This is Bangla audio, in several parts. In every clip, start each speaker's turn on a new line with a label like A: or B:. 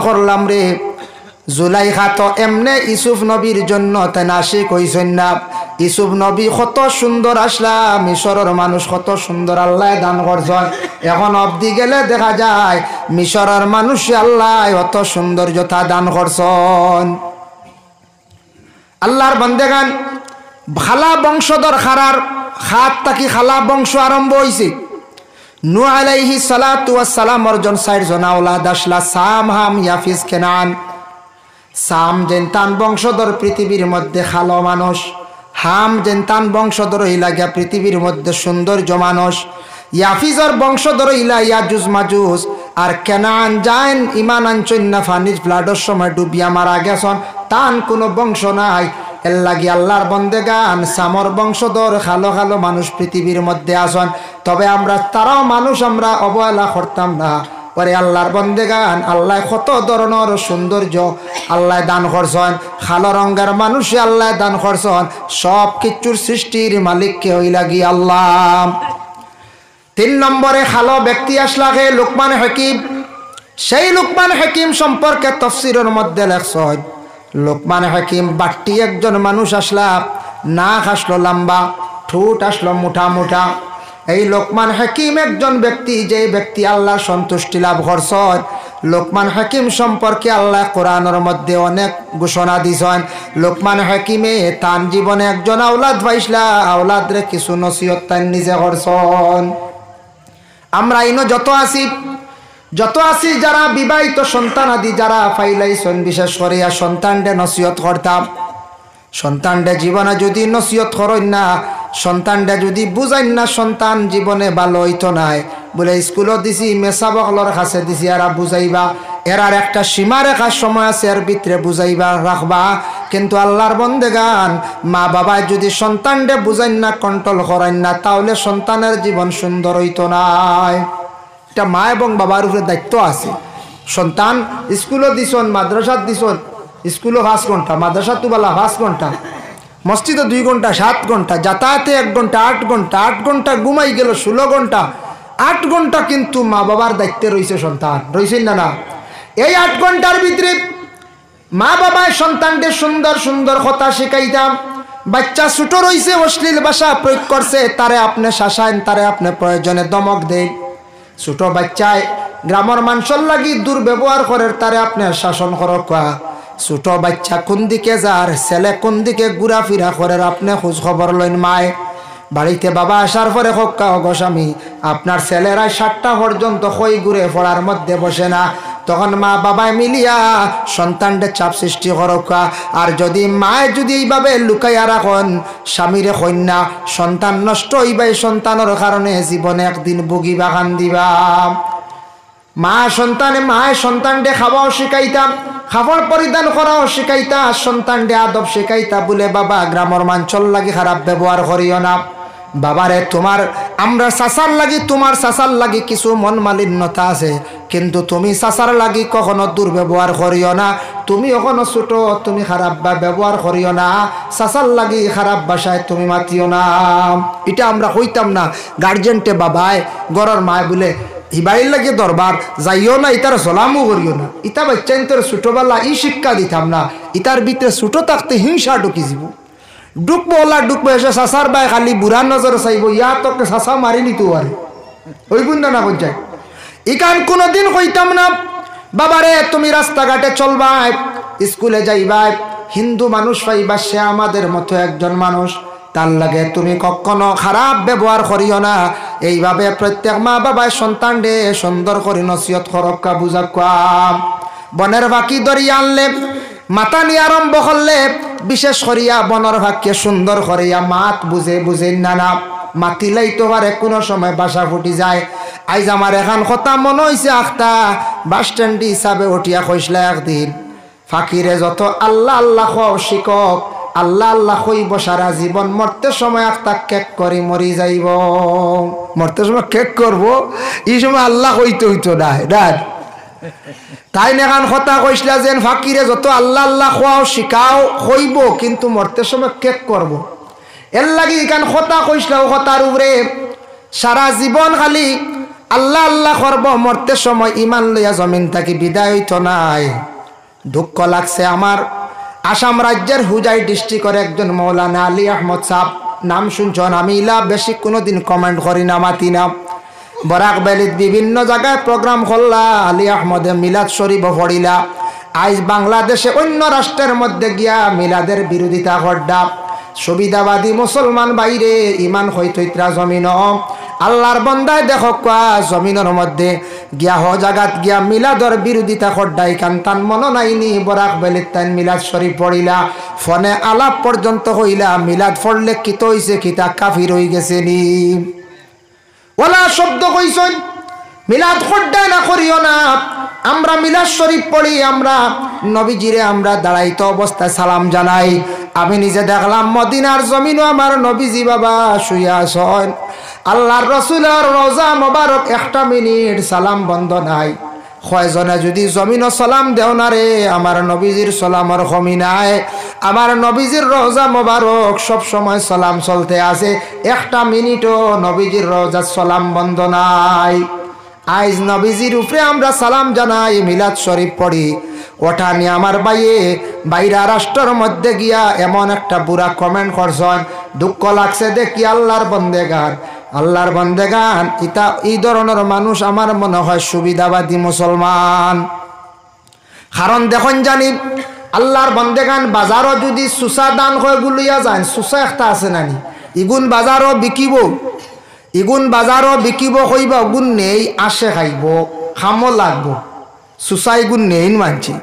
A: করলাম রে। জুলাইখা তো এমনে ইউসুফ নবীর জন্য তেনাশিক হইছেন না। ইউসুফ নবী কত সুন্দর আসলা, মিশরের মানুষ কত সুন্দর আল্লাহ দান করছেন। এখন অবধি গেলে দেখা যায় মিশরের মানুষ আল্লাহ অত সৌন্দর্যতা দান করছেন। আল্লাহর বান্দেগান, খালা বংশধর খারার হাত থাকি খালা বংশ আরম্ভ হয়েছে। নূহ আলাইহিস সালাতু ওয়াস সালাম অর্জন 4 জন আওলাদ আসলা, সাম, হাম, ইয়াফিস, কেনান। সাম জেনতান বংশধর পৃথিবীর মধ্যে খালো মানুষ, হাম জেনতান বংশধর হইলা গিয়া পৃথিবীর মধ্যে সৌন্দর্য মানুষ, ইয়াফিজর বংশধর হইলা ইয়াজুজ মাজুজ, আর কেনান যাইন ইমান আনচন্না ফানিজ ফ্লাডের সময় ডুবিয়া মারা গেছন, তান কোনো বংশ নাই। এর লাগি আল্লাহর বন্দেগান সামর বংশধর খালো খালো মানুষ পৃথিবীর মধ্যে আসন। তবে আমরা তারাও মানুষ, আমরা অবহেলা করতাম না। পরে আল্লাহর বন্দেগান আল্লাহ কত ধরনের সৌন্দর্য আল্লাহ দান করছেন। খালো রঙের মানুষে আল্লাহ দান করছেন। সব কিছুর সৃষ্টির মালিককে হইলা গি আল্লাহ। 3 নম্বরে খালো ব্যক্তি আসলাকে লুকমান হাকিম। সেই লুকমান হাকিম সম্পর্কে তাফসীরের মধ্যে লেখছেন, লুকমান হাকিম বাট্টি একজন মানুষ আসলা, নাক আসলো লম্বা, ঠোঁট আসলো মোটা মোটা। এই লোকমান হাকিম একজন ব্যক্তি, যে ব্যক্তি আল্লাহ সন্তুষ্টি লাভ করছেন। লোকমান হাকিম সম্পর্কে আল্লাহ কোরআনের মধ্যে অনেক ঘোষণা দিছেন। লোকমান হাকিমে তার জীবনে একজন আওলাদ পাইছলা, আওলাদরে কিছু নসিহত তাই নিজে করছেন। আমরা ইনো যত আছি যারা বিবাহিত সন্তান আদি যারা ফাইলাইছেন, বিশেষ করে সন্তানরে নসিহত করতাম। সন্তানরে জীবনে যদি নসিহত করেন না, সন্তানটা যদি বুঝাইন না, সন্তান জীবনে ভালো হইতো নাই। বলে স্কুলও দিছি, মেসাবকলর কাছে দিছি, এরা বুঝাইবা, এরার একটা সীমা রেখার সময় আছে, এর ভিতরে বুঝাইবা রাখবা। কিন্তু আল্লাহর বন্দেগান মা বাবা যদি সন্তানটা বুঝাইন না, কন্ট্রোল করেন না, তাহলে সন্তানের জীবন সুন্দর হইতো নাই। এটা মা এবং বাবার উপরে দায়িত্ব আছে। সন্তান স্কুলও দিছন, মাদ্রাসাত দিছন, স্কুলও 5 ঘন্টা, মাদ্রাসা তো বলা 5 ঘন্টা, মসজিদে 2 ঘন্টা, 7 ঘন্টা, যাতায়াতে 1 ঘন্টা, 8 ঘন্টা, 8 ঘন্টা ঘুমাই গেল 16 ঘন্টা, 8 ঘন্টা কিন্তু মা বাবার দায়িত্বে রয়েছে সন্তান, রয়েছেন না না? এই 8 ঘন্টার ভিতরে মা বাবায় সন্তানকে সুন্দর সুন্দর কথা শিখাইতাম। বাচ্চা ছোট রয়েছে, অশ্লীল ভাষা প্রয়োগ করছে, তারে আপনি শাসাইন, তারে আপনি প্রয়োজনে দমক দেন। ছোট বাচ্চায় গ্রামের মানুষের লাগি দুর্ব্যবহার করে, তারে আপনি শাসন করক। ছোট বাচ্চা কোন দিকে যার, ছেলে কোন দিকে ঘুরাফিরা করে, আপনি খোঁজ খবর লইন। মায় বাড়িতে বাবা আসার পরে হক্কা অগস্বামী, আপনার ছেলেরা 7টা পর্যন্ত কই ঘুরে পড়ার মধ্যে বসে না, তখন মা বাবায় মিলিয়া সন্তানদের চাপ সৃষ্টি করকা। আর যদি মায় যদি এইভাবে লুকাইয়া রাখন, স্বামীরে কন্যা, সন্তান নষ্ট হইবাই, সন্তানের কারণে জীবনে একদিন ভুগিবা, কান্দিবা। মায় সন্তানকে খাওয়াও শিখাইতাম, খাবার পরিধান করাও শিখাইতা, সন্তানকে আদব শিখাইতা। বলে বাবা গ্রামের মাঞ্চল লাগি খারাপ ব্যবহার করিও না। বাবারে আমরা চাচার লাগি, তোমার চাচার লাগি কিছু মন মালিন্যতা আছে, কিন্তু তুমি চাচার লাগি কখনো দুর্ব্যবহার করিও না। তুমি কখনো ছোট, তুমি খারাপ ব্যবহার করিও না। চাচার লাগি খারাপ ভাষায় তুমি মাতিও না। এটা আমরা কইতাম না। গার্জেনটে বাবায় গড়ের মায় বলে হিবাইল লাগে দরবার যাইও না, ইতার সলামও করিও না। ইতা বাচ্চা তোর ছোটবেলা শিক্ষা দিতাম না। ইতার ভিতরে ছোট থাকতে হিংসা ঢুকি যাব, ডুকবো ওলা ডুকবো, এসে চাচার বাই খালি বুড়া নজর চাইব, ইয়া তোকে চাচা মারি নিতে পারে, ওই বুন্দা না বলছাই। ইকান কোনোদিন কইতাম না বাবারে তুমি রাস্তাঘাটে চলবাই, স্কুলে যাইবাই, হিন্দু মানুষ পাইবা, সে আমাদের মতো একজন মানুষ, তার লাগে তুমি কখনো খারাপ ব্যবহার করিও না। এইভাবে প্রত্যেক মা বাবায় সন্তান রে সুন্দর করে নসিহত করক্কা, বুঝাক্কা। বনের বাকি দরিয়া আনলে, মাথা নিয়ে আরম্ভ করলে, বিশেষ করিয়া বনের ভাগকে সুন্দর করিয়া মাত বুঝে না মাতিলাই তো পারে, কোনো সময় বাসা ফুটি যায়। আইজ আমার এখন কথা মনে হয়েছে, আখতা বাস স্ট্যান্ড হিসাবে উঠিয়া কইসলা একদিন, ফাকিরে যত আল্লাহ আল্লাহ শিকক, আল্লাহ আল্লাহ কইব সারা জীবন, মরতে সময় আখতা কেক করি মরি যাইব। মরতে সময় কেক করবো, এই সময় আল্লাহ কইতে হইতো না। তাই নেখান কথা কইসলা যেন ফাকিরে যত আল্লাহ আল্লাহ খোয়াও শিখাও কইব, কিন্তু মরতে সময় কেক করব। এর লাগি এখান কথা কইসলা, ও কথার উপরে সারা জীবন খালি আল্লাহ আল্লাহ করব, মরতে সময় ইমান লইয়া জমিন থাকি বিদায় হইতো নাই। দুঃখ লাগছে আমার আসাম রাজ্যের হুজাই ডিস্ট্রিক্টের একজন মৌলানা আলী আহমদ সাহেব, নাম শুনছেন? আমি ইলা বেশি কোনোদিন কমেন্ট করি না, মাতি না। বরাক ভ্যালিত বিভিন্ন জায়গায় প্রোগ্রাম করলা, আলী আহমদে মিলাদ শরীফ পড়িলা। আজ বাংলাদেশে অন্য রাষ্ট্রের মধ্যে গিয়া মিলাদের বিরোধিতা করডা। সুবিধাবাদী মুসলমান বাইরে ইমান হইতরা জমিন আল্লাহর বন্দায় দেখো জমিনের মধ্যে গিয়া হ জাগাত গিয়া মিলাদর বিরোধিতা করডাই কান তান মন নাইনি। বরাক ভ্যালিত তাই মিলাদ শরীফ পড়িলা, ফোনে আলাপ পর্যন্ত হইলা মিলাদ পড়লে কিত হইছে, কিতা কাফির হয়ে গেছে নি। ওলা শব্দ কইছেন মিলাদ করডাই না করিও না। আমরা মিলাদ শরীফ পড়ি, আমরা নবীজিরে আমরা দাঁড়াইতে অবস্থায় সালাম জানাই। আমি নিজে দেখলাম মদিনার জমিনও আমার নবীজি বাবা শুইয়া আছেন। আল্লাহর রসুলের রওজা মোবারক একটা মিনিট সালাম বন্ধ নাই। কয়জনে যদি জমিনও সালাম দেও না রে, আমার নবীজির সালামর কমি নাই। আমার নবীজির রওজা মোবারক সব সময় সালাম চলতে আছে, একটা মিনিটও নবীজির রওজার সালাম বন্ধ নাই। আইজ নবীজির উপরে আমরা সালাম জানাই, মিলাদ শরীফ পড়ি। ওটা নিয়ে আমার বাইরা রাষ্ট্রের মধ্যে গিয়া এমন একটা বুড়া কমেন্ট করছেন, দুঃখ লাগছে দেখি। আল্লাহর বন্দেগান ইতা এই ধরনের মানুষ আমার মনে হয় সুবিধাবাদী মুসলমান। কারণ দেখুন জানি আল্লাহর বন্দেগান বাজারও যদি সুসা দান হয়ে গুলিয়া যান, সুসা একটা আছে নানি, ইগুন বাজারও বিকিব, ইগুন বাজারও বিকিব কইব, গুণ নেই আসে খাইব, খামো লাগবো, সুসাই গুণ নেই মানছি।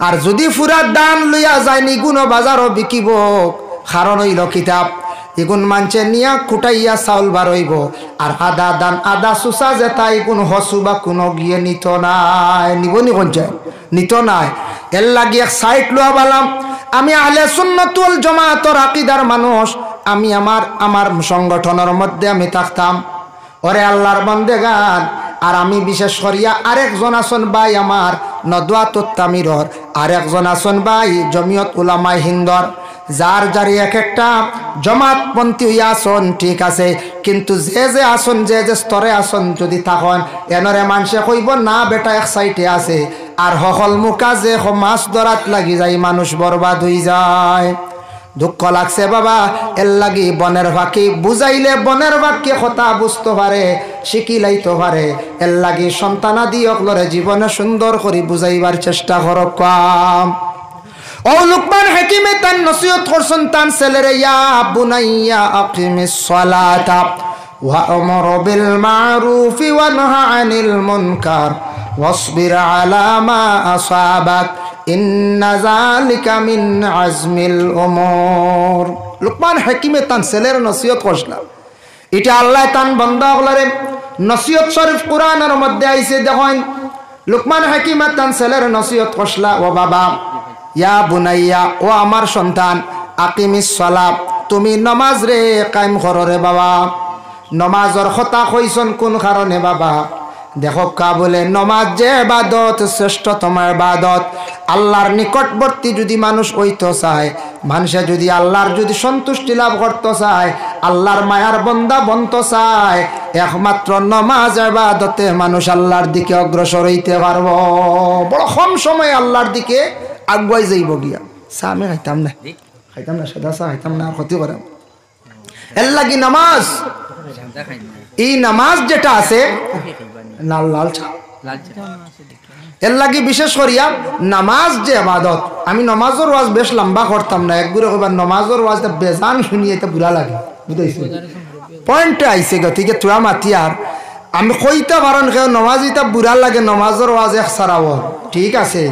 A: আর যদি ফুরা দান লইয়া যায় নিগুণও বাজারও বিকিব, কারণ হইল কিতাব ইগুন মানছে নিয়া কুটাইয়া চাউল বারইব। আর আদা দান আদা সুসা যেটা ইগুন হসু বা কোনো গিয়ে নিত নাই, নিব নি কোন যায় নিত নাই। এর লাগিয়ে এক সাইট লোয়া বালাম। আমি আহলে সুন্নাত ওয়াল জামাতের আকীদার মানুষ, আমি আমার সংগঠনের মধ্যে আমি থাকতাম। ওরে আল্লাহর বান্দেগান, আর আমি বিশেষ করিয়া আরেকজন আছেন ভাই আমার নদওয়াতুত তামিরর, আরেকজন আছেন ভাই জমিয়ত উলামায়ে হিন্দর। যার যার এক একটা জমাতপন্থী হইয়া আসন, ঠিক আছে, কিন্তু যে আসন যে স্তরে আসন যদি তখন এনরে মানুষে কইব না বেটা এক সাইটে আছে, আর হকল মুখা যে মাছ ধরাত লাগি যায়, মানুষ বরবাদ হয়ে যায়। দুঃখ লাগছে বাবা, এর লাগি বনের ফাঁকি বুঝাইলে বনের বাক্যে কথা বুঝতে পারে, শিখিলাইতে পারে। এর লাগি সন্তানাদি অকলরে জীবনে সুন্দর করে বুঝাইবার চেষ্টা করক। ও লুকমান হাকিমে তান নসিহত করছেন তান ছেলেরে, ইয়া বুনাইয়া আকিমিস সালাতা ওয়া আমর বিল মারুফি ওয়া নাহা আনিল মুনকার ওয়াসবির আলা মা আসাবাক ইন্না যালিকা মিন আজমিল উমুর। লুকমান হাকিমে তান ছেলের নসিহত করছিলাম। এটা আল্লাহ তান বান্দা হলরে নসিহত শরীফ কোরআনের মধ্যে আইছে। দেখেন লুকমান হাকিমে তান ছেলের নসিহত করছিলা, ও বাবা, ইয়া বুনাইয়া, ও আমার সন্তান, আকিমিস সালাত, তুমি নামাজ রে কায়েম করো রে বাবা। নমাজর কথা কইছন কোন কারণে বাবা? দেখো কা বলে নমাজ যে ইবাদত, শ্রেষ্ঠতম ইবাদত। আল্লাহর নিকটবর্তী যদি মানুষ হইতে চায়, মানুষে যদি আল্লাহর যদি সন্তুষ্টি লাভ করতে চায়, আল্লাহর মায়ার বন্দা বনতে চায়, একমাত্র নমাজ ইবাদতে মানুষ আল্লাহর দিকে অগ্রসর হইতে পারব। বড় কম সময় আল্লাহর দিকে আগুয়াই যাইব গিয়া। আমি খাইতাম না সাদা চা খাইতাম না, ক্ষতি করে। এর লাগি নামাজ, এই নামাজ যেটা আছে লাল লাল চা, এর লাগি বিশেষ করিয়া নামাজ যে ইবাদত। আমি নামাজের ওয়াজ বেশ লম্বা করতাম না, একগুলো কইবার নামাজের ওয়াজটা বেজান শুনিয়ে এটা বুড়া লাগে, বুঝাইছে? পয়েন্টে আইছে গতিকে তোরা মাতি আর আমি কইতে পারেন কেউ নমাজ এটা বুড়া লাগে, নমাজের ওয়াজ এক সারাব, ঠিক আছে,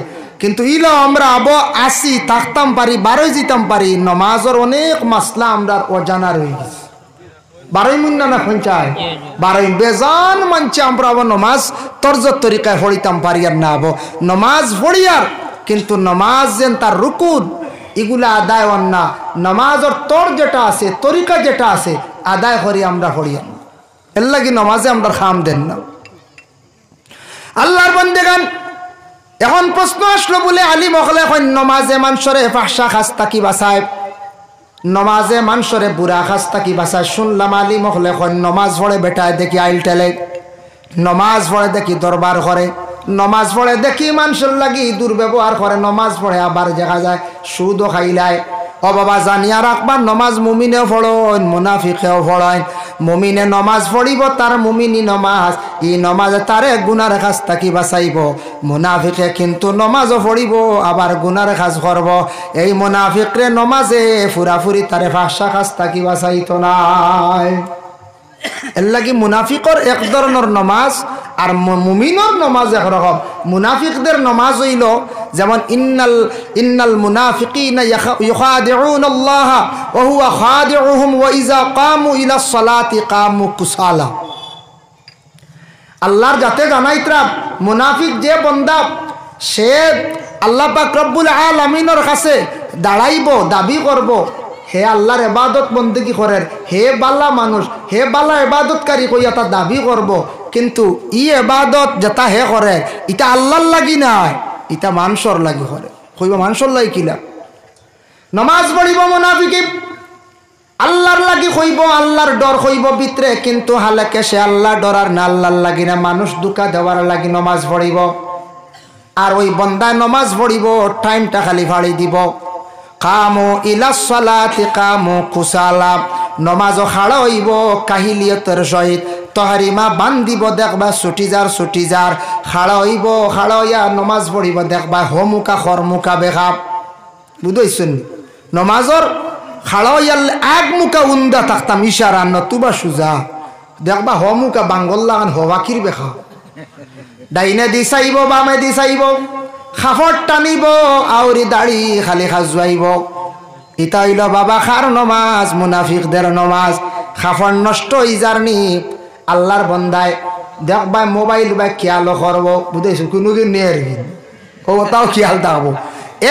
A: কিন্তু ইলো আমরা আবো আসি থাকতাম পারি, বারোই যেতাম পারি। নমাজের অনেক মাসলা আমরা অজানা রয়ে গেছে। বারোই মুন্না না পঞ্চায় বারোই বেজান মানছে আমরা আবার নমাজ তর্জত তরিকায় পড়িতাম পারি আর না আবো নমাজ পড়িয়ার, কিন্তু নমাজ যেন তার রুকুন এগুলা আদায় হন না। নমাজের তর যেটা আছে, তরিকা যেটা আছে, আদায় করি আমরা পড়িয়ার। এর লাগি নমাজে আমরা খাম দেন না। আল্লাহর বান্দেগান, এখন প্রশ্ন আসলো বলে আলী মহলে নমাজে মানুষরে ফাহশা খাস্তা কি বাসায়, নমাজে মানুষরে বুড়া খাস্তা কি বাসায়। শুনলাম আলী মহলে নমাজ পড়ে বেটায় দেখি আইল টেলে, নমাজ পড়ে দেখি দরবার করে, নমাজ পড়ে দেখি মানুষের লাগি দুর্ব্যবহার করে, নমাজ পড়ে আবার দেখা যায় সুদও খাইলায়। ও বাবা জানিয়া রাখবার, নমাজ মুমিনেও পড়েন মুনাফিকেও পড়েন। মুমিনে নমাজ পড়িব তার মুমিনি নমাজ, এই নমাজে তারে গুনার কাজ থাকি বাঁচাইব। মুনাফিকে কিন্তু নমাজও পড়িব আবার গুনার কাজ করব। এই মুনাফিকরে নমাজে ফুরাফুরি তারে ফাঁসা কাজ থাকি বাঁচাইতো নাই। এর লাগি মুনাফিকর এক ধরনের নমাজ আর মুমিনের নমাজ একরকম। মুনাফিকদের নমাজ হইল যেমন ইন্নাল মুনাফিকিনা ইউখাদিউনাল্লাহ ওয়া হুয়া খাদিউহুম ওয়া ইযা কামু ইলা সলাতি কামু কুসালা। আল্লাহর যাতে জানাইতরা মুনাফিক যে বান্দা সে আল্লাহ পাক রব্বুল আলামিনের কাছে দাঁড়াইব, দাবি করব হে আল্লাহর ইবাদত বন্দেগী করেন, হে বালা মানুষ, হে বালা ইবাদতকারী কইয়া তা দাবি করব, কিন্তু ই ইবাদত যেটা হে করে এটা আল্লাহর লাগি নাই, এটা মানুষের লাগি করে। কইব মানুষের লাগি কিলা? নমাজ পড়িব মুনাফিকি আল্লাহর লাগি কইব, আল্লাহর ডর কইব ভিতরে, কিন্তু হালাকে সে আল্লাহ ডরার না, আল্লাহর লাগি না, মানুষ দুকা দেওয়ার লাগি নমাজ পড়িব। আর ওই বন্দা নমাজ পড়িব টাইমটা খালি ফাড়ি দিব। কামু ইলা সলাতি কামু কুসালা, নমাজও খাড়া হইব কাহিলিয়তের সহিত, তহারিমা বান্ধিব দেখবা ছুটি যার খাড়া হইব, খাড়া হইয়া নমাজ পড়িব দেখবা হমুকা খরমুকা বেখা। বুঝেছেন? নমাজর খাড়া হইয়াল এক মুখা উন্দা থাকতাম ইশারা নতুবা সুজা দেখবা হমুকা বাঙ্গল্লাগান হওয়াকির বেখা। ডাইনে দি চাইব বামে দি চাইব, খাফট টানিব আউরি দাড়ি খালি খাজুয়াইব। ইতা হইল বাবা খার নমাজ, মুনাফিকদের নমাজ। খাফট নষ্ট হই যারনি আল্লাহর বন্দায় দেখবা মোবাইল বা খেয়াল করব, বুঝেছো কোনোদিন নেই ও তাও খেয়াল থাকবো।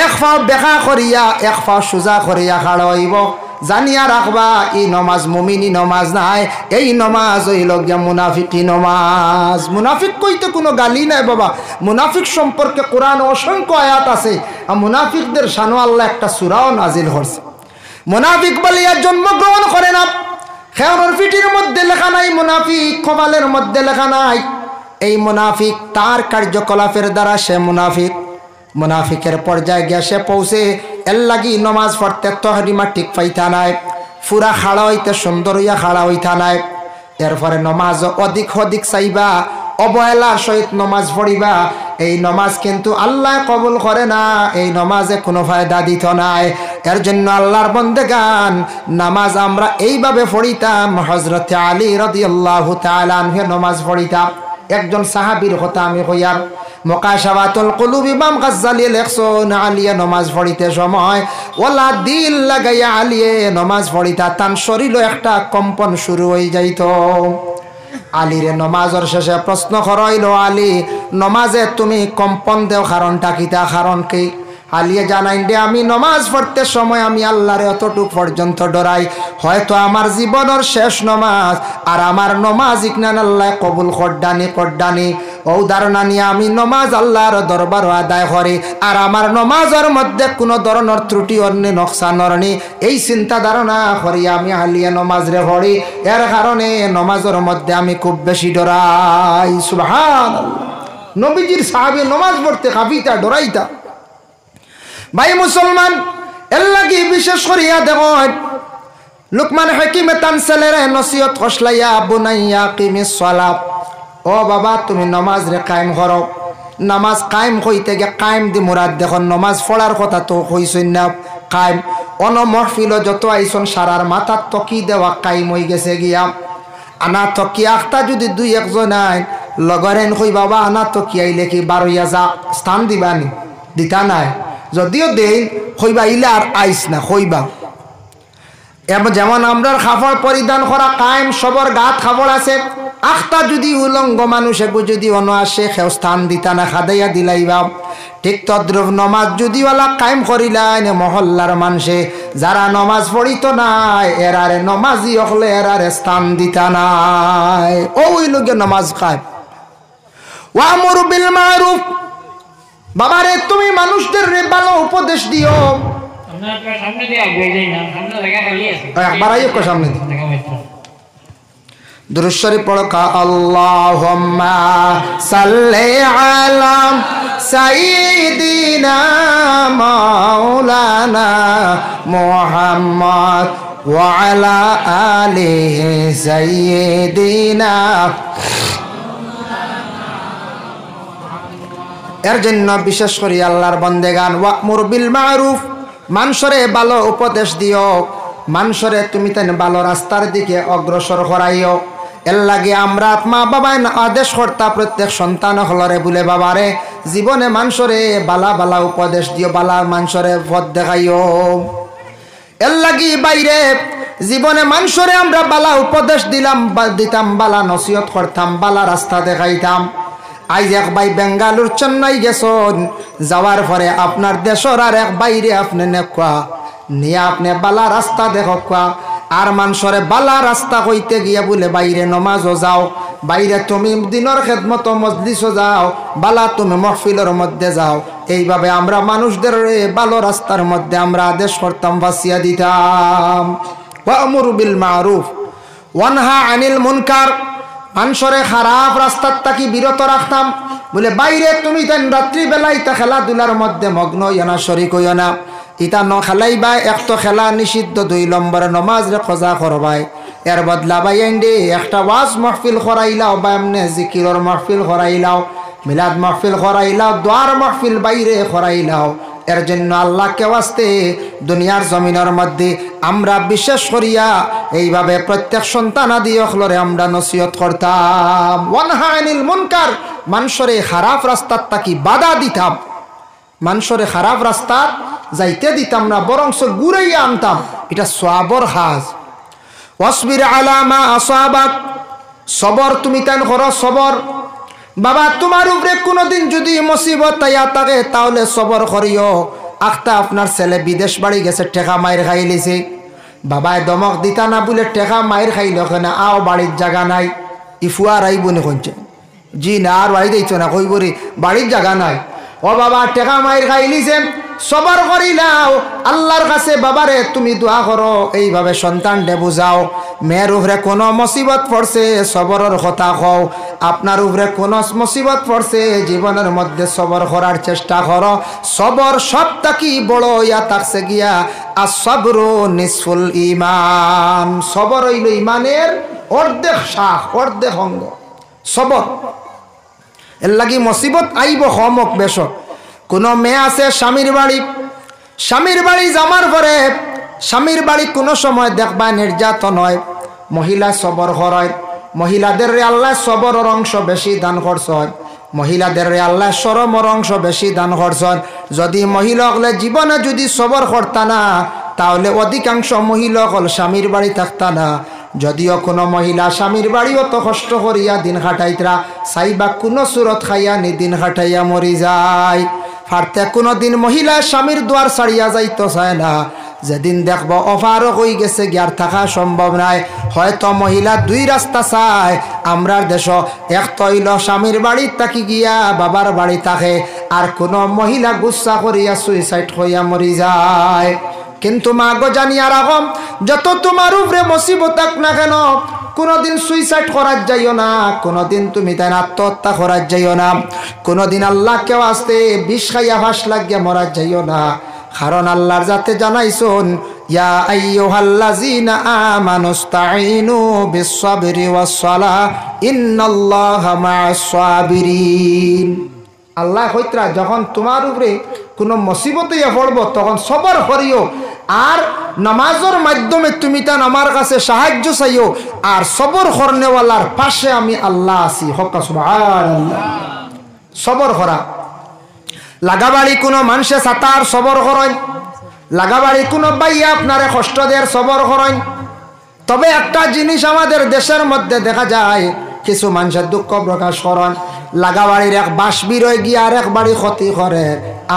A: এক ফাও বেকা করিয়া এক ফাও সোজা করিয়া খাড়া হইব। জানিয়া রাখবা এই নমাজ মুমিনি নমাজ নাই, এই নমাজ হইল গিয়া মুনাফিকি নমাজ। মুনাফিক কইতে কোনো গালি নাই বাবা, মুনাফিক সম্পর্কে কোরআন অসংখ্য আয়াত আছে। আর মুনাফিকদের শানো আল্লাহ একটা সূরাও নাজিল করছে। মুনাফিক বলিয়া জন্মগ্রহণ করে না, খেওরের পিঠির মধ্যে লেখা নাই মুনাফিক, কপালের মধ্যে লেখা নাই। এই মুনাফিক তার কার্যকলাপের দ্বারা সে মুনাফিক। মুনাফিকের পর্যায়ে গিয়া সে পৌঁছে এর লাগি নমাজ পড়তে তহরিমা ঠিক পাইতা নাই, ফুরা খাড়া হইতে সুন্দর হইয়া খাড়া হইতা নাই। এরপরে নমাজ অধিক চাইবা, অবহেলার সহিত নমাজ পড়িবা। এই নমাজ কিন্তু আল্লাহ কবুল করে না, এই নমাজে কোনো ফায়দা দিত নাই। এর জন্য আল্লাহর বন্দেগান নামাজ আমরা এইভাবে পড়িতাম। হযরত আলী রাদিয়াল্লাহু তাআলা আনহু নমাজ পড়িতাম। একজন সাহাবীর কথা আমি কইয়ার, মুকাশাফাতুল কুলুব ইমাম গাজ্জালী লেখছেন আলিয়া নমাজ পড়িতে সময় ওলা দিল লাগাইয়া আলিয়ে নমাজ পড়িতা, তার শরীরও একটা কম্পন শুরু হয়ে যাইত। আলীরে নমাজের শেষে প্রশ্ন করাইল, আলী নমাজে তুমি কম্পন দেও কারণটা কিতা, কারণ কি? আলিয়ে জানাইন দে আমি নমাজ পড়তে সময় আমি আল্লাহরে অতটুক পর্যন্ত ডরাই, হয়তো আমার জীবনের শেষ নমাজ, আর আমার নমাজ ইকনান আল্লাহ কবুল করডানি ও ধারণা নিয়ে আমি নমাজ আল্লাহর দরবার আদায় করি, আর আমার নমাজের মধ্যে কোনো ধরনের ত্রুটি অন্য নকশান অরনি, এই চিন্তা ধারণা করি আমি আলিয়ে নমাজ রে পড়ি। এর কারণে নমাজের মধ্যে আমি খুব বেশি ডরাই। সুবহানাল্লাহ, নবীজির সাহাবী নমাজ পড়তে কাঁপিতা ডরাইতা। ভাই মুসলমান, এর লাগি বিশেষ করিয়া দেখুন লুকমান হাকিমে তান ছেলেরে নসিহত কসলাইয়া, বুনাইয়া কিমিস সালাত, ও বাবা তুমি নমাজ রে কায়েম করো। নামাজ কায়েম হইতে গে কায়েম দি মুরাদ দেখুন, নমাজ পড়ার কথা তো কইছেন না, কায়েম অন মহফিল যত আইসন সারার মাথার তকি দেওয়া কায়েম হয়ে গেছে গিয়া। আনা তকি আখতা যদি দুই একজন আইন লগরেন কই বাবা আনা তকি আইলে কি বারইয়া যা স্থান দিবানি, দিতা নাই, যদিও দেই কইবা ইলা আর আইস না কইবা। যেমন আমরা খাফড় পরিধান করা কায়েম সবর গাত খাফড় আছে, আখতা যদি উলঙ্গ মানুষ একু যদি অন আসে সেও স্থান দিতা না, খাদাইয়া দিলাইবা। ঠিক তদ্রুপ নমাজ যদি ওলা কায়েম করিলাই মহল্লার মানুষে যারা নমাজ পড়িত নাই এরারে নমাজি হলে এরারে স্থান দিতা নাই। ওই লোকে নমাজ কায়েম। ওয়ামুরু বিল মারুফ, বাবারে তুমি মানুষদের ভালো উপদেশ দিও। দুরূদ শরীফ পড়ো আল্লাহুম্মা সাল্লি আলা সাইয়্যিদিনা মাওলানা মুহাম্মদ ওয়া আলা আলিহি সাইয়্যিদিনা। এর জন্য বিশেষ করে আল্লাহর বান্দেগান ওয়া'মুর বিল মা'রুফ, মানুষরে ভালো উপদেশ দিও, মানুষরে তুমি তেন ভালো রাস্তার দিকে অগ্রসর করাইও। এর লাগে আমরা মা বাবায় আদেশ কর্তা প্রত্যেক সন্তান হলরে বলে বাবারে জীবনে মানুষরে বালা বালা উপদেশ দিও, বালা মানুষরে পথ দেখাইও। এর লাগি বাইরে জীবনে মানুষরে আমরা বালা উপদেশ দিতাম, বালা নসিহত করতাম, বালা রাস্তা দেখাইতাম। আজ এক ভাই বেঙ্গালুর চেন্নাই গেছেন, যাওয়ার পরে আপনার দেশের আর এক বাইরে আপনি নেকুয়া নিয়ে আপনি বালা রাস্তা দেখুয়া, আর মানুষরে বালা রাস্তা কইতে গিয়া বলে বাইরে নমাজও যাও, বাইরে তুমি দিনের খেদমত মজলিসও যাও, বালা তুমি মহফিলের মধ্যে যাও। এইভাবে আমরা মানুষদের ভালো রাস্তার মধ্যে আমরা আদেশ করতাম, ফাঁসিয়া দিতাম। ওয়া'মুর বিল মা'রুফ ওয়ানহা আনিল মুনকার, মানুষরে খারাপ রাস্তার থাকি বিরত রাখতাম। বলে বাইরে তুমি তেন রাত্রিবেলা ইতা খেলাধুলার মধ্যে মগ্ন হইও না, শরিক হইও না। ইতা ন খেলাইবা, এক তো খেলা নিষিদ্ধ, 2 নম্বরে নমাজ রে কজা করবাই। এর বদলা বাই এন্ডে একটা ওয়াজ মাহফিল করাইলাও, বা এমনি জিকিরর মাহফিল করাইলাও, মিলাদ মাহফিল করাইলাও, দোয়ার মাহফিল বাইরে করাইলাও। এর জন্য আল্লাহকে ওয়াস্তে দুনিয়ার জমিনের মধ্যে আমরা বিশেষ করিয়া এইভাবে প্রত্যেক সন্তান আদি অখলরে আমরা নসিহত করতাম। ওয়ানহা আনিল মুনকার, মানুষরে খারাপ রাস্তার তাকি বাধা দিতাম, মানুষরে খারাপ রাস্তা যাইতে দিতাম না, বরং ঘুরাইয়া আনতাম। এটা সওয়াবর কাজ। ওয়াসবির আলা মা আসাবাক, সবর তুমি তেন করো, সবর। বাবা তোমার উপরে কোনোদিন যদি মুসিবত আইয়া থাকে তাহলে সবর করিও। আখতা আপনার ছেলে বিদেশ বাড়ি গেছে, টেকা মায়ের খাই লিছে, বাবায় দমক দিতা না বলে টেকা মায়ের খাইল না, আও বাড়ির জায়গা নাই, ইফুয়ার আইব নি কইছে, জি না আর বাড়ি দিইছ না, কইবরি বাড়ির জায়গা নাই। ও বাবা টেকা মায়ের খাই লিছে, সবর করিলাও আল্লাহর কাছে। বাবারে তুমি দোয়া করো, এইভাবে সন্তান দে বুঝাও। মেয়ের উপরে কোনো মুসিবত পড়ছে, সবরের কথা কও। আপনার উপরে কোনো মুসিবত পড়ছে, জীবনের মধ্যে সবর করার চেষ্টা করো। সবর সবটা কি বড় ইয়া থাকছে গিয়া আসসাবরু নিসফুল ঈমান, সবর হইল ঈমানের অর্ধেক শাখ, অর্ধেক অঙ্গ সবর। এর লাগি মুসিবত আইব হমক বেশ। কোনো মেয়ে আছে স্বামীর বাড়ি যাওয়ার পরে, স্বামীর বাড়ি কোনো সময় দেখবা নির্যাতন হয়, মহিলা সবর হয়। মহিলাদের আল্লাহ সবরের অংশ বেশি দান করছেন, মহিলাদের আল্লাহ শরমের অংশ বেশি দান করছেন। যদি মহিলা হলে জীবনে যদি সবর করতা না, তাহলে অধিকাংশ মহিলা হল স্বামীর বাড়ি থাকতা না। যদিও কোনো মহিলা স্বামীর বাড়িও তো কষ্ট করিয়া দিন কাটাইতরা, সাইবা কোনো সুরত খাইয়া নি দিন কাটাইয়া মরি যায়। ফারতে কোনো দিন মহিলা স্বামীর দুয়ার ছাড়িয়া যাইতো চায় না। যেদিন দেখব অফারও হয়ে গেছে গিয়ার থাকা সম্ভব নাই, হয়তো মহিলা 2 রাস্তা চায়। আমরার দেশ এক তৈল স্বামীর বাড়ি থাকি গিয়া বাবার বাড়ি থাকে, আর কোনো মহিলা গুচ্ছা করিয়া সুইসাইড হইয়া মরি যায়। কিন্তু মা গো জানিয়া রাখো, যত তোমার উপরে মুসিবত থাক না কেন, কোনোদিন সুইসাইড করার যাইও না, কোনোদিন তুমি তাই আত্মহত্যা করার যাইও না, কোনোদিন আল্লাহকে আসতে বিষ খাইয়া ফাঁস লাগিয়া মরার যাইও না। কারণ আল্লাহর যাতে জানাইছুন, ইয়া আইয়ুহাল্লাযীনা আমানুস্তাঈনু বিস-সাবরি ওয়াস-সালাহ ইন্নাল্লাহা মা'আস-সাবিরিন। আল্লাহ কইতরা যখন তোমার উপরে কোনো মুসিবতে পড়ব তখন সবর করিও, আর নামাজের মাধ্যমে তুমি তান আমার কাছে সাহায্য চাইও, আর সবর করনেওয়ালার পাশে আমি আল্লাহ আছি। হক সুবহানাল্লাহ। সবর করা লাগাবাড়ি কোনো মানুষে সাতার সবর করেন, লাগাবাড়ি কোনো বাইয়া আপনারে কষ্ট দেয় সবর করেন। তবে একটা জিনিস আমাদের দেশের মধ্যে দেখা যায়, কিছু মানুষের দুঃখ প্রকাশ করেন, লাগাবাড়ির এক বাসবির হয়ে গিয়ে আর এক বাড়ি ক্ষতি করে।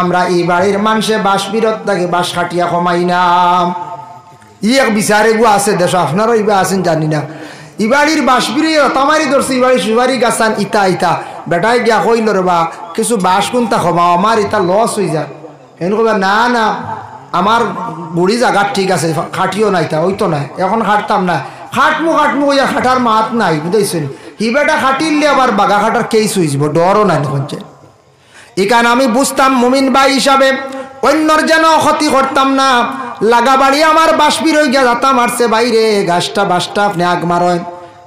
A: আমরা এই বাড়ির মানুষে বাসবিরত থাকে বাস কাটিয়া কমাই না। এক বিচারে গু আছে দেশ, আপনারও ইবা আছেন জানি না। ই বাড়ির বাসবিরি তামারি ধরছে, ই বাড়ি সুবারি গাছান ইতা ইতা বেটাই গিয়া কইল রে বা কিছু বাস কোনটা কমাও, আমার ইতা লস হয়ে যায়। এনে কইবা না না আমার বুড়ি জায়গা ঠিক আছে, খাটিও না, ইতা ওই তো না, এখন খাটতাম না, খাটমু ইয়া খাটার মাত নাই বুঝাইছেন হিবেটা খাটিলে আবার বাগা খাটার কেস হয়ে যাব ডরও নাই শুনছে এখান আমি বুঝতাম মুমিন ভাই হিসাবে অন্যর যেন ক্ষতি করতাম না লাগা বাড়ি আমার বাসবির হয়ে গিয়া যাতা মারছে বাইরে গাছটা বাসটা আপনি আগ মারেন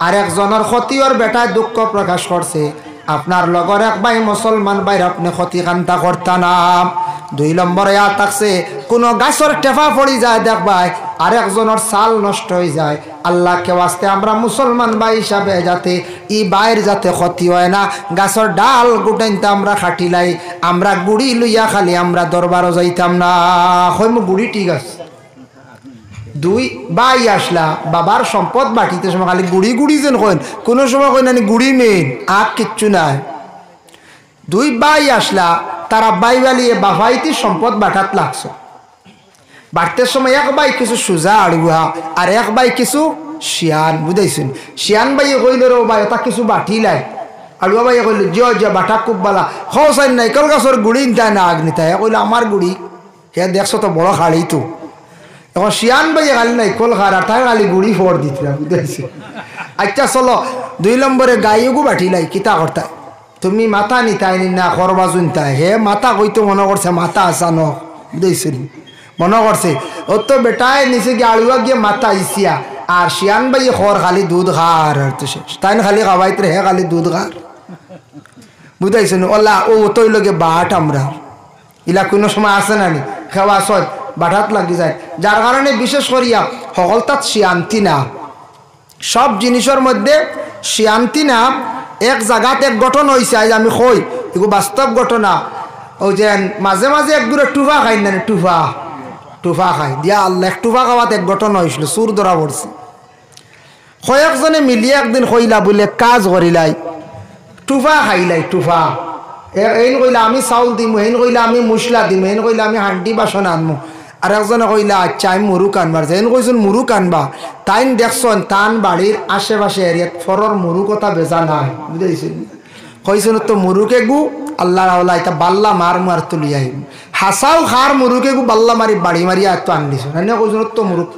A: আর একজনের ক্ষতি ওর বেটায় দুঃখ প্রকাশ করছে আপনার লগর এক ভাই মুসলমান ভাইর আপনি ক্ষতি কান্তা করতা না 2 নম্বরে আ থাকছে কোনো গাছের টেফা পড়ি যায় দেখবাই আর একজনের সাল নষ্ট হয়ে যায় আল্লাহকে ওয়াস্তে আমরা মুসলমান ভাই হিসাবে যাতে ই বাইর যাতে ক্ষতি হয় না গাছের ডাল গুটাইতে আমরা খাটিলাই আমরা গুড়ি লইয়া খালি আমরা দরবারও যাইতাম না হইম গুড়ি ঠিক আছে 2 ভাই আসলা বাবার সম্পদ বাটিতে সময় খালি গুড়ি যেন কইন কোনো সময় কই না গুড়ি মেন আগ কিচ্ছু নাই 2 ভাই আসলা তারা বাই বালিয়ে বাফাইতি সম্পদ বাটাত লাগছে বাড়তে সময় এক ভাই কিছু সুজা আড়ুয়া আর এক ভাই কিছু শিয়ান বুঝাইছেন শিয়ান ভাইয়ে কইল রে ভাই ওটা কিছু বাটি লাই আড়ুয়া ভাইয়ে কইল যে বাটা খুব বালা হসাইন নাই কল গাছর গুড়ি নিতায় না আগ নিতায় কইল আমার গুড়ি হে দেখছো তো বড় খাড়ি তো এখন শিয়ান ভাইয়ে খালি নাই কল খার আর তাই খালি গুড়ি ফোর দিতরা বুঝাইছে আচ্ছা চলো 2 নম্বরে গাইগু বাটি লাই কিতা করতা তুমি মাথা নিতাই না করবাজুন তাই হে মাথা কইতো মনে করছে মাথা আসানো বুঝাইছেন মনে করছে ও তো বেটায় নিচে গিয়ে আড়ুয়া গিয়ে মাথা ইসিয়া আর শিয়ান ভাই খর খালি দুধ খার আর তো শেষ তাই না খালি খাওয়াইতে হে খালি দুধ খার বুঝাইছেন ওলা ও তোই লগে বাট আমরা ইলা কোনো সময় আসে না নি খাওয়া সদ বাটাত লাগি যায় যার কারণে বিশেষ করিয়া সকলতাত শান্তি না সব জিনিসের মধ্যে শান্তি না এক জায়গাত এক গঠন হয়েছে আজ আমি কই এগুলো বাস্তব ঘটনা ও যে মাঝে মাঝে এক দূরে টুফা খাই না টুফা খাই দিয়া আল্লাহ এক টুফা খাওয়াত এক ঘটনা হয়েছিল সুর ধরা পড়ছে কয়েকজনে মিলিয়ে একদিন কইলা বলে কাজ করিলাই টুফা খাইলাই টুফা এইন কইলা আমি চাউল দিমু এইন কইলা আমি মশলা দিমু এইন কইলা আমি হান্ডি বাসন আনমু আর একজনে কইলা আচ্ছা আমি মুরুক আনবার যাই কইছেন মুরুক আনবা তাইন দেখছেন তান বাড়ির আশেপাশে এরিয়াত ফরর মুরুক কথা বেজা নাই বুঝেছেন কইছেন তো মুরুকে গু আল্লাহ রাওলা এটা বাল্লা মার তুলি আইব হাসাও খার মুরুকে গু বাল্লা মারি বাড়ি মারি আর তো আনদিছ না কইছেন তো মুরুক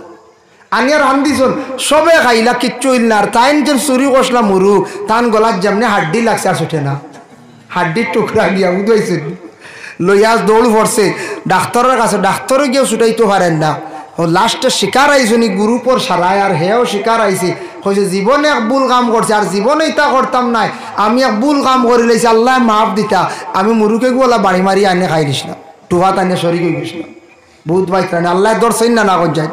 A: আনিয়ার রান্দিছন সবে খাইলা কিচ্ছু হইল না আর তাইন যে চুরি কষলা মুরুক তান গলার যেমনি হাড্ডি লাগছে আর ছুটে না হাড্ডির টুকরা গিয়া বুঝেছেন লইয়া দৌড় পড়ছে ডাক্তারের কাছে ডাক্তারও গিয়েও ছুটাইতে পারেন না ও লাস্টে শিকার আইসনি গুরুপর সারায় আর হেও শিকার আইছে কইছে জীবনে এক ভুল কাম করছে আর জীবনে ইতা করতাম নাই আমি এক ভুল কাম করে লাইছি আল্লাহ মাফ দিতা আমি মুরুকে গোলা বাড়ি মারি আনে খাই দিছিলাম টুহাত আনে সরি গই গেছিলাম বহুত বাইত্রানি আল্লাহ ধরছেন না না যায়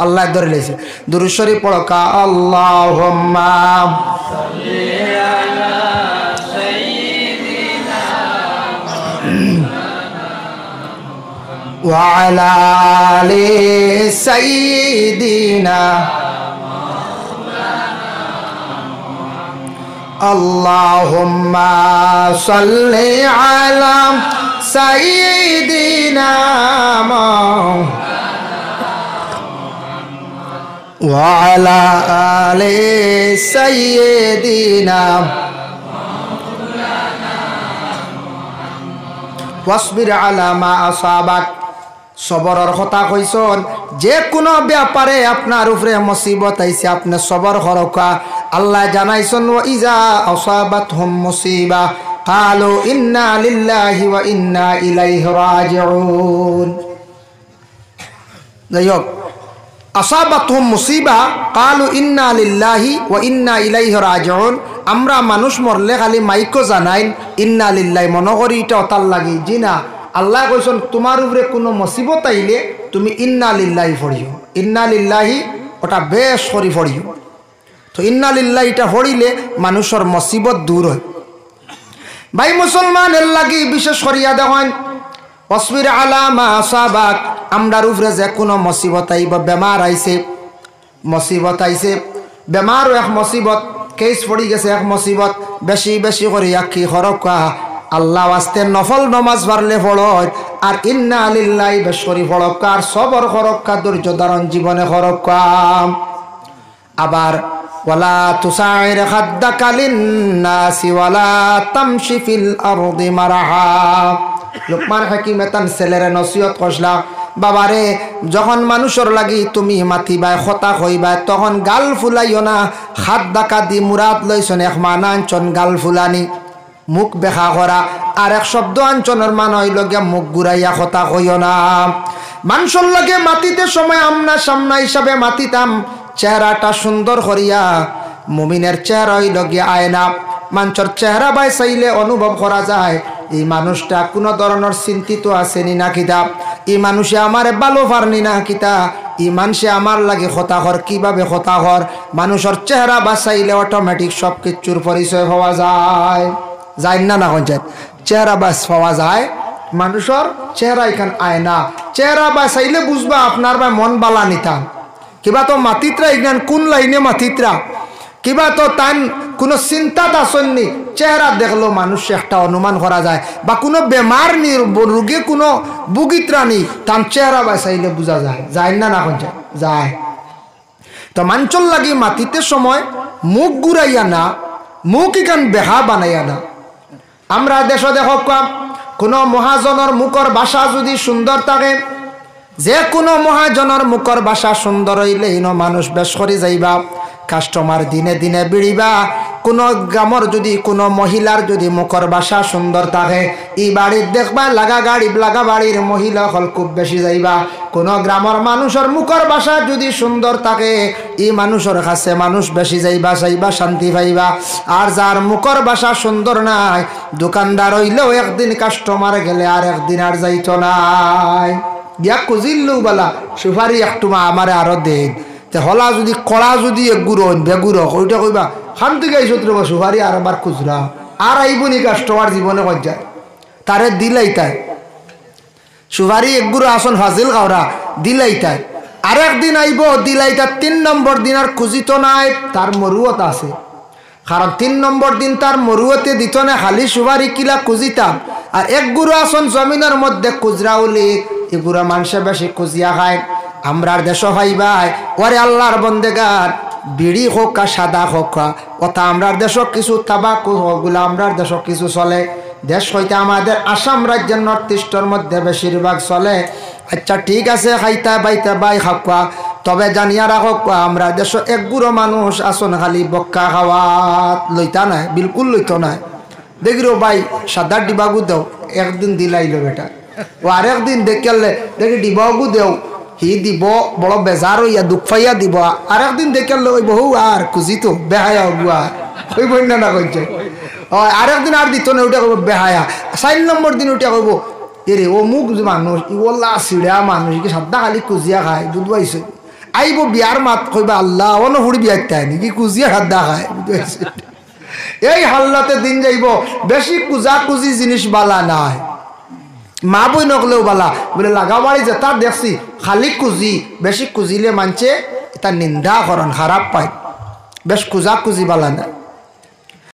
A: আল্লাহ ধরে লাইছে দুরূদ শরীফ পড়ো কা আল্লাহুম্মা সাল্লি আলা وعلى آل سيدنا اللهم صل على سيدنا وعلى آل سيدنا واصبر على ما أصابك সবরের কথা কইছন যে কোনো ব্যাপারে আপনার উপরে মুসিবত আইছে আপনি সবর করকা আল্লাহ জানাইছেন ওয়া ইজা আসাবাতহুম মুসিবা ক্বালু ইন্না লিল্লাহি ওয়া ইন্না ইলাইহি রাজিউন যাইও আসাবাতহুম মুসিবা ক্বালু ইন্না লিল্লাহি ওয়া ইন্না ইলাইহি রাজিউন আমরা মানুষ মরলে খালি মাইকো জানাইন ইন্না লিল্লাহি মনে করি এটা অতাল লাগি জি না আল্লাহ কইছেন তোমার উপরে কোনো মুসিবত আইলে তুমি ইন্না লিল্লাহি পড়িও ইন্না লিল্লাহি ওটা বেশ করি পড়িও তো ইন্না লিল্লাহি এটা পড়িলে মানুষের মুসিবত দূর হয় ভাই মুসলমানের লাগি বিশেষ করিয়া দেখেন ওয়াসবির আলা মা আসাবাক আমরার উপরে যে কোনো মুসিবত আইব বেমার আইছে বেমারও এক মুসিবত কেস পড়ি গেছে এক মুসিবত বেশি বেশি করে আখি খরকা আল্লাহ ওয়াস্তে নফল নমাজ পড়লে পড়য় আর ইন্না লিল্লাহি বেশরি পড়কা আর সবর খরকা ধৈর্য ধারণ জীবনে খরকা আবার ওয়ালা তুসাইর খাদ্দাকা লিন্নাসি ওয়ালা তামশি ফিল আরদি মারহা লুকমান হাকিম এতান ছেলের নসিহত করলা বাবারে যখন মানুষের লাগি তুমি মাতিবাই কথা কইবাই তখন গাল ফুলাইও না, হাত ডাকা দি মুরাদ লইছন এক মানা আনছন গাল ফুলানি, মুখ বেখা করা, আর এক শব্দ আঞ্চনের মান হইল গিয়া মুখ ঘুরাইয়া কথা কইও না। মানুষের লাগে মাতিতে সময় আমনা সামনা হিসাবে মাতিতাম চেহারাটা সুন্দর করিয়া। মুমিনের চেহারা হইল গিয়া আয়না, মানুষের চেহারা বাই চাইলে অনুভব করা যায় এই মানুষটা কোনো ধরনের চিন্তিত আসেনি না কিতা, এই মানুষে আমারে ভালো পারনি না কিতা, এই মানুষে আমার লাগে কথা কর কিভাবে কথা কর। মানুষের চেহারা বাঁচাইলে অটোমেটিক সব কিছুর পরিচয় পাওয়া যায়, যায় না না কোন যায় চেহারা বাস পাওয়া যায়। মানুষের চেহারা এখান আয়না, চেহারা বাঁচাইলে বুঝবা আপনার বা মন বালা নিতাম কিবা তো মাতিত্রা এখান কোন লাইনে মাতিত্রা কিবা তো তান কোনো চিন্তাত আসননি, চেহারা দেখলো মানুষ একটা অনুমান করা যায়, বা কোনো বেমার রোগে কোনো বুগিত্রানি তার চেহারা বাঁচাইলে বোঝা যায়, যায় না না কোন যায়। তো মাঞ্চল লাগি মাতিতে সময় মুখ ঘুরাইয়া না, মুখ এখান বেহা বানাইয়া না। আমরা দেশ দেখো কোনো মহাজনের মুখর ভাষা যদি সুন্দর থাকে, যে কোনো মহাজনের মুখর ভাষা সুন্দর হইলে ইনো মানুষ বেশ করে যাইবা, কাস্টমার দিনে দিনে বিড়িবা। কোনো গ্রামের যদি কোনো মহিলার যদি মুখর ভাষা সুন্দর থাকে, এই বাড়ির দেখবা লাগা গাড়ি লাগা বাড়ির মহিলা হল খুব বেশি যাইবা। কোনো গ্রামের মানুষের মুখর ভাষা যদি সুন্দর থাকে, এই মানুষের কাছে মানুষ বেশি যাইবা, চাইবা শান্তি পাইবা। আর যার মুখর ভাষা সুন্দর নাই, দোকানদার হইলেও একদিন কাস্টমার গেলে আর একদিন আর যাইতো নাই, গিয়া কুজিল্লু বলা সুপারি একটু আমারে আরো দেন হলা, যদি কড়া যদি এগুড়ো বেগুড়ো ওইটা কইবা খান থেকে আইসো তো সুপারি আর আবার খুচরা আর আইবনি কাস্টমার জীবনে কজ্জায় তারে দিলাইতায় সুপারি এগুড়ো আসন ফাজিল খাওয়া দিলাইতায়, আর একদিন আইব দিলাইতা ৩ নম্বর দিন আর খুঁজিত নাই, তার মরুয়ত আছে। কারণ ৩ নম্বর দিন তার মরুয়তে দিত না, খালি সুপারি কিলা খুঁজিতাম। আর এক গুঁড়ো আসন জমিনের মধ্যে খুচরা উলি এগুড়া মানুষে বেশি খুঁজিয়া খায়। আমরার দেশ ভাইবাই ওরে আল্লাহর বন্দেগার বিড়ি হোক আর সাদা হোক কথা আমরার দেশ কিছু তাবাক ওগুলো আমরার দেশ কিছু চলে। দেশ হইতে আমাদের আসাম রাজ্যের নর্থ ইস্টের মধ্যে বেশিরভাগ চলে। আচ্ছা ঠিক আছে খাইতা বাইতা বাই খাওয়া, তবে জানিয়া রাখো আমরা দেশ এক গুঁড়ো মানুষ আসন খালি বক্কা খাওয়া লইতা নাই, বিলকুল লইত নাই। দেখিরো ভাই সাদার ডিবাগু দেও, একদিন দিলাইলো বেটা, ও আরেকদিন দেখলে দেখি ডিবাগু দেও, হি দিব বড় বেজার হইয়া দুঃখ পাইয়া দিব। আর একদিন দেখে ওই বহু আর খুঁজি তো বেহায়া গুয়া ওই বন্যা না কইছে, আর একদিন আর দিত না, ওইটা কইব বেহায়া। ৪ নম্বর দিন ওইটা কইব এরে ও মুখ মানুষ ইলা চিড়া মানুষ কি সাদা খালি কুজিয়া খায়, দুধ পাইছে আইব বিয়ার মাত কইবা আল্লাহ অন হুড়ি বিয়ার তাই নাকি কুজিয়া সাদা খায়, বুঝতে এই হাল্লাতে দিন যাইব। বেশি কুজা কুজি জিনিস বালা নাই, মা বই নকলেও বালা বলে লাগা বাড়ি যে তার দেখছি খালি কুজি, বেশি কুজিলে মানছে তার নিন্দা করেন খারাপ পায়, বেশ কুজা কুজি বালা না।